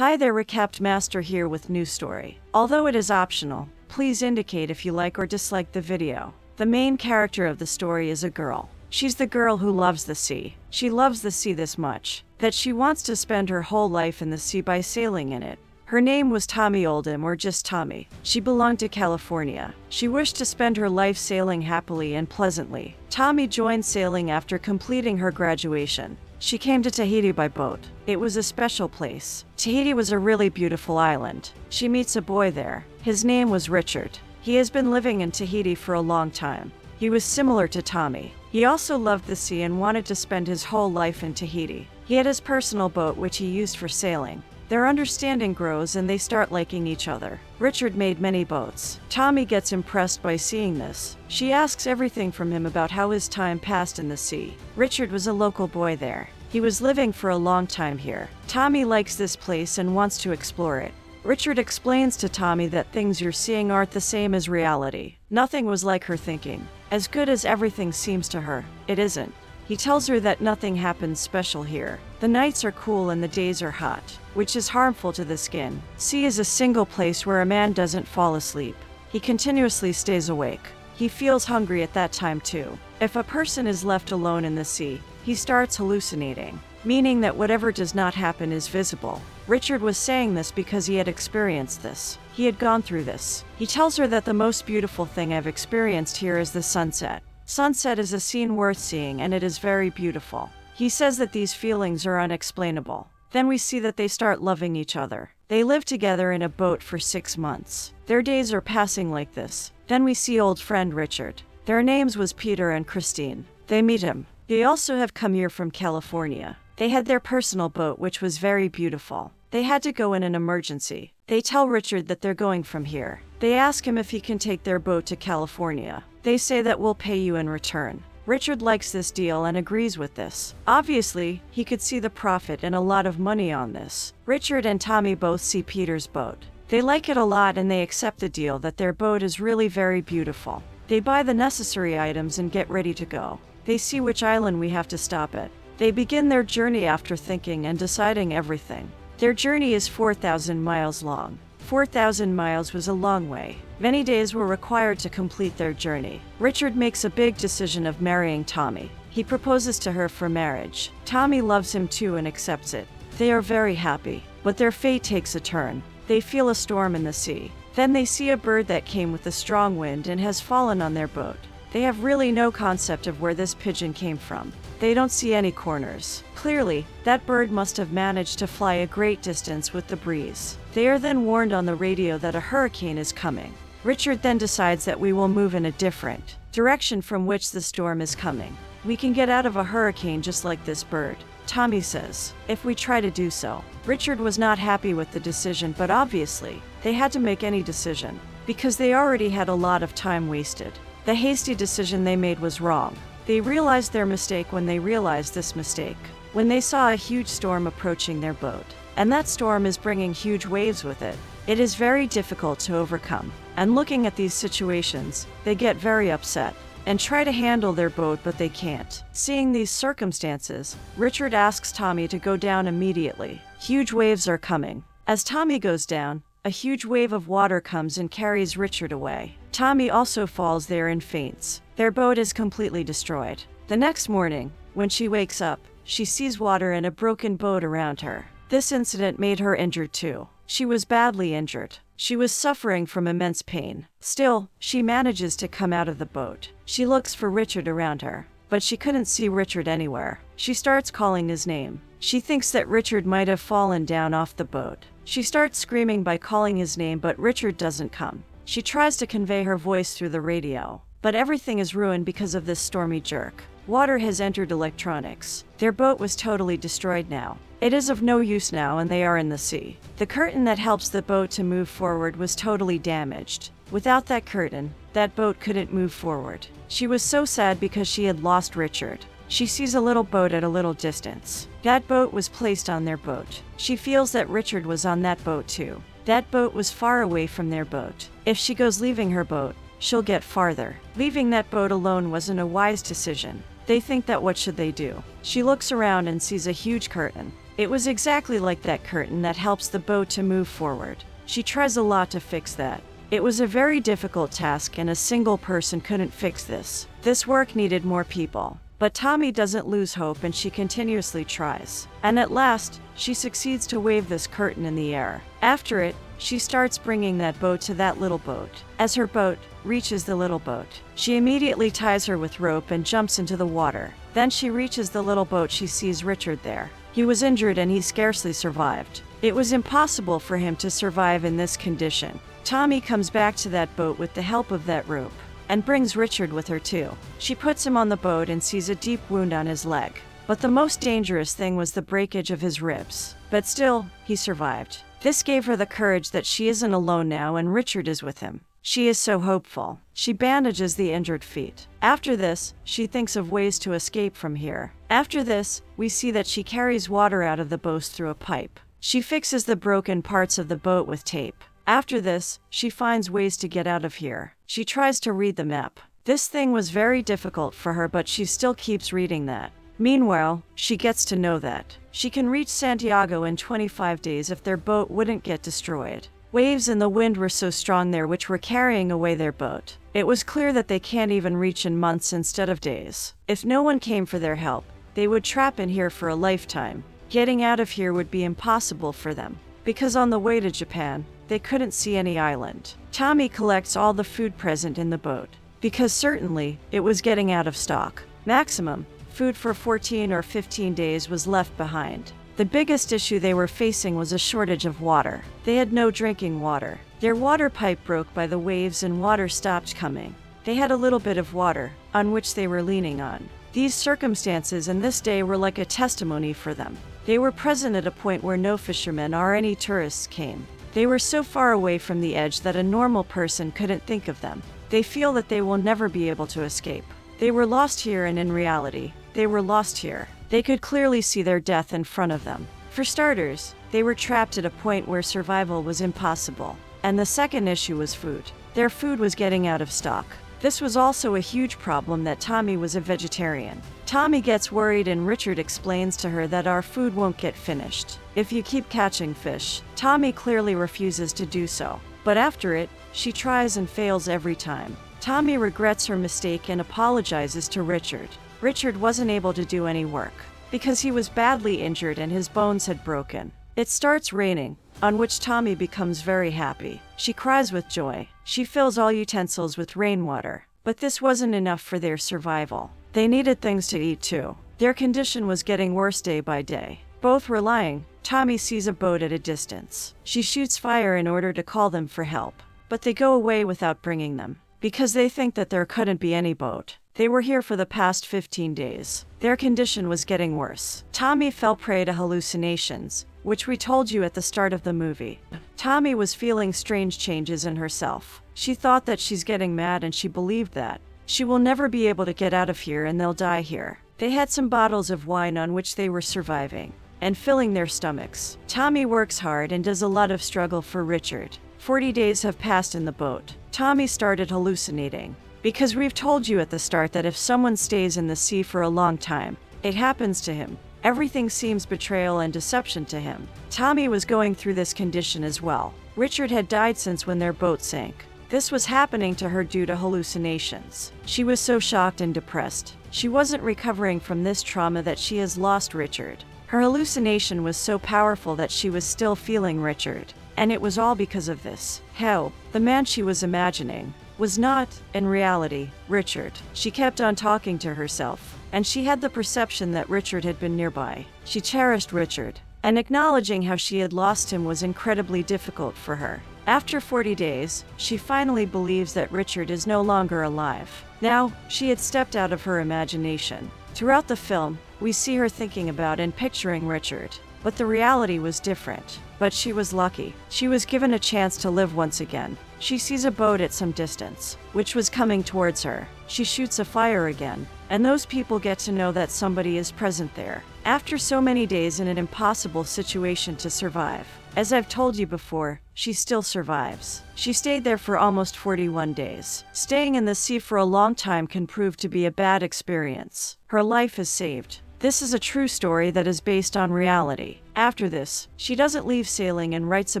Hi there, Recapped Master here with new story. Although it is optional, please indicate if you like or dislike the video. The main character of the story is a girl. She's the girl who loves the sea. She loves the sea this much that she wants to spend her whole life in the sea by sailing in it. Her name was Tommy Oldham, or just Tommy. She belonged to California. She wished to spend her life sailing happily and pleasantly. Tommy joined sailing after completing her graduation. She came to Tahiti by boat. It was a special place. Tahiti was a really beautiful island. She meets a boy there. His name was Richard. He has been living in Tahiti for a long time. He was similar to Tommy. He also loved the sea and wanted to spend his whole life in Tahiti. He had his personal boat which he used for sailing. Their understanding grows and they start liking each other. Richard made many boats. Tommy gets impressed by seeing this. She asks everything from him about how his time passed in the sea. Richard was a local boy there. He was living for a long time here. Tommy likes this place and wants to explore it. Richard explains to Tommy that things you're seeing aren't the same as reality. Nothing was like her thinking. As good as everything seems to her, it isn't. He tells her that nothing happens special here. The nights are cool and the days are hot, which is harmful to the skin. Sea is a single place where a man doesn't fall asleep. He continuously stays awake. He feels hungry at that time too. If a person is left alone in the sea, he starts hallucinating, meaning that whatever does not happen is visible. Richard was saying this because he had experienced this. He had gone through this. He tells her that the most beautiful thing I've experienced here is the sunset. Sunset is a scene worth seeing and it is very beautiful. He says that these feelings are unexplainable. Then we see that they start loving each other. They live together in a boat for 6 months. Their days are passing like this. Then we see old friend Richard. Their names was Peter and Christine. They meet him. They also have come here from California. They had their personal boat which was very beautiful. They had to go in an emergency. They tell Richard that they're going from here. They ask him if he can take their boat to California. They say that we'll pay you in return. Richard likes this deal and agrees with this. Obviously, he could see the profit and a lot of money on this. Richard and Tommy both see Peter's boat. They like it a lot and they accept the deal that their boat is really very beautiful. They buy the necessary items and get ready to go. They see which island we have to stop at. They begin their journey after thinking and deciding everything. Their journey is 4,000 miles long. 4,000 miles was a long way. Many days were required to complete their journey. Richard makes a big decision of marrying Tommy. He proposes to her for marriage. Tommy loves him too and accepts it. They are very happy, but their fate takes a turn. They feel a storm in the sea. Then they see a bird that came with a strong wind and has fallen on their boat. They have really no concept of where this pigeon came from. They don't see any corners. Clearly, that bird must have managed to fly a great distance with the breeze. They are then warned on the radio that a hurricane is coming. Richard then decides that we will move in a different direction from which the storm is coming. We can get out of a hurricane just like this bird. Tommy says, if we try to do so. Richard was not happy with the decision, but obviously, they had to make any decision, because they already had a lot of time wasted. The hasty decision they made was wrong. They realized their mistake when they realized this mistake, when they saw a huge storm approaching their boat. And that storm is bringing huge waves with it. It is very difficult to overcome. And looking at these situations, they get very upset and try to handle their boat, but they can't. Seeing these circumstances, Richard asks Tommy to go down immediately. Huge waves are coming. As Tommy goes down, a huge wave of water comes and carries Richard away. Tommy also falls there and faints. Their boat is completely destroyed. The next morning, when she wakes up, she sees water and a broken boat around her. This incident made her injured too. She was badly injured. She was suffering from immense pain. Still, she manages to come out of the boat. She looks for Richard around her, but she couldn't see Richard anywhere. She starts calling his name. She thinks that Richard might have fallen down off the boat. She starts screaming by calling his name, but Richard doesn't come. She tries to convey her voice through the radio, but everything is ruined because of this stormy jerk. Water has entered electronics. Their boat was totally destroyed now. It is of no use now and they are in the sea. The curtain that helps the boat to move forward was totally damaged. Without that curtain, that boat couldn't move forward. She was so sad because she had lost Richard. She sees a little boat at a little distance. That boat was placed on their boat. She feels that Richard was on that boat too. That boat was far away from their boat. If she goes leaving her boat, she'll get farther. Leaving that boat alone wasn't a wise decision. They think that what should they do? She looks around and sees a huge curtain. It was exactly like that curtain that helps the boat to move forward. She tries a lot to fix that. It was a very difficult task and a single person couldn't fix this. This work needed more people. But Tommy doesn't lose hope and she continuously tries. And at last, she succeeds to wave this curtain in the air. After it, she starts bringing that boat to that little boat. As her boat reaches the little boat, she immediately ties her with rope and jumps into the water. Then she reaches the little boat. She sees Richard there. He was injured and he scarcely survived. It was impossible for him to survive in this condition. Tommy comes back to that boat with the help of that rope and brings Richard with her too. She puts him on the boat and sees a deep wound on his leg. But the most dangerous thing was the breakage of his ribs. But still, he survived. This gave her the courage that she isn't alone now and Richard is with him. She is so hopeful. She bandages the injured feet. After this, she thinks of ways to escape from here. After this, we see that she carries water out of the boat through a pipe. She fixes the broken parts of the boat with tape. After this, she finds ways to get out of here. She tries to read the map. This thing was very difficult for her, but she still keeps reading that. Meanwhile, she gets to know that she can reach Santiago in 25 days if their boat wouldn't get destroyed. Waves and the wind were so strong there which were carrying away their boat. It was clear that they can't even reach in months instead of days. If no one came for their help, they would trap in here for a lifetime. Getting out of here would be impossible for them, because on the way to Japan, they couldn't see any island. Tommy collects all the food present in the boat, because certainly, it was getting out of stock. Maximum food for 14 or 15 days was left behind. The biggest issue they were facing was a shortage of water. They had no drinking water. Their water pipe broke by the waves and water stopped coming. They had a little bit of water, on which they were leaning on. These circumstances and this day were like a testimony for them. They were present at a point where no fishermen or any tourists came. They were so far away from the edge that a normal person couldn't think of them. They feel that they will never be able to escape. They were lost here, and in reality, they were lost here. They could clearly see their death in front of them. For starters, they were trapped at a point where survival was impossible. And the second issue was food. Their food was getting out of stock. This was also a huge problem that Tommy was a vegetarian. Tommy gets worried and Richard explains to her that our food won't get finished if you keep catching fish. Tommy clearly refuses to do so. But after it, she tries and fails every time. Tommy regrets her mistake and apologizes to Richard. Richard wasn't able to do any work because he was badly injured and his bones had broken. It starts raining, on which Tommy becomes very happy. She cries with joy. She fills all utensils with rainwater. But this wasn't enough for their survival. They needed things to eat too. Their condition was getting worse day by day. Both were lying. Tommy sees a boat at a distance. She shoots fire in order to call them for help. But they go away without bringing them, because they think that there couldn't be any boat. They were here for the past 15 days. Their condition was getting worse. Tommy fell prey to hallucinations, which we told you at the start of the movie. Tommy was feeling strange changes in herself. She thought that she's getting mad and she believed that she will never be able to get out of here and they'll die here. They had some bottles of wine on which they were surviving and filling their stomachs. Tommy works hard and does a lot of struggle for Richard. 40 days have passed in the boat. Tommy started hallucinating. Because we've told you at the start that if someone stays in the sea for a long time, it happens to him. Everything seems betrayal and deception to him. Tommy was going through this condition as well. Richard had died since when their boat sank. This was happening to her due to hallucinations. She was so shocked and depressed. She wasn't recovering from this trauma that she has lost Richard. Her hallucination was so powerful that she was still feeling Richard. And it was all because of this. Hell, the man she was imagining was not, in reality, Richard. She kept on talking to herself, and she had the perception that Richard had been nearby. She cherished Richard, and acknowledging how she had lost him was incredibly difficult for her. After 40 days, she finally believes that Richard is no longer alive. Now, she had stepped out of her imagination. Throughout the film, we see her thinking about and picturing Richard. But the reality was different. But she was lucky. She was given a chance to live once again. She sees a boat at some distance, which was coming towards her. She shoots a fire again, and those people get to know that somebody is present there. After so many days in an impossible situation to survive, as I've told you before, she still survives. She stayed there for almost 41 days. Staying in the sea for a long time can prove to be a bad experience. Her life is saved, This is a true story that is based on reality. After this, she doesn't leave sailing and writes a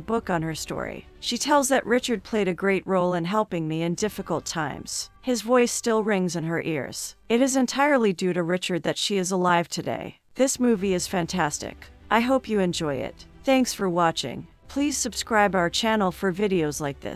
book on her story. She tells that Richard played a great role in helping me in difficult times. His voice still rings in her ears. It is entirely due to Richard that she is alive today. This movie is fantastic. I hope you enjoy it. Thanks for watching. Please subscribe our channel for videos like this.